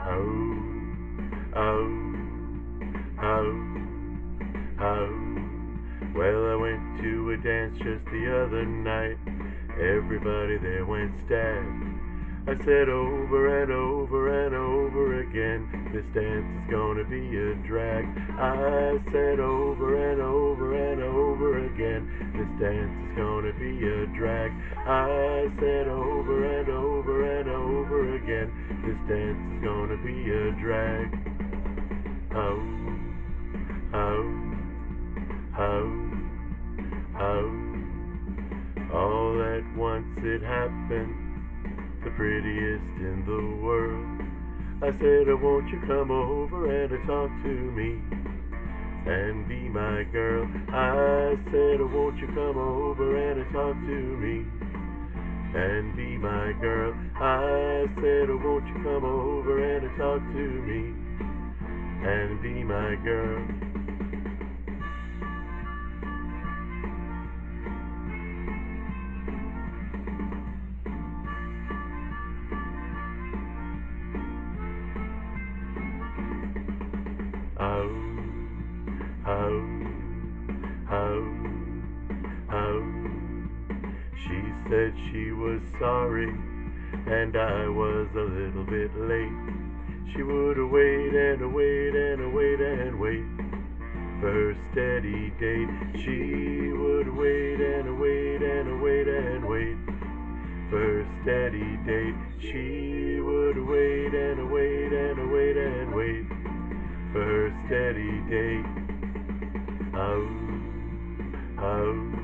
Oh, oh, oh, oh. Well, I went to a dance just the other night. Everybody there went stag. I said over and over and over again, this dance is gonna be a drag. I said over and over again, this dance is gonna be a drag. I said over and over again, this dance is gonna be a drag. Oh, oh, oh, oh. All at once it happened, the prettiest in the world. I said, oh, won't you come over and talk to me and be my girl? I said, oh, won't you come over and talk to me and be my girl? I said, oh, won't you come over and talk to me and be my girl? Oh, oh, oh, oh. She said she was sorry, and I was a little bit late. She would wait and wait and wait and wait for her steady date. She would wait and wait and wait and wait for her steady date. She would wait and wait and wait and wait for her steady date. Oh, oh.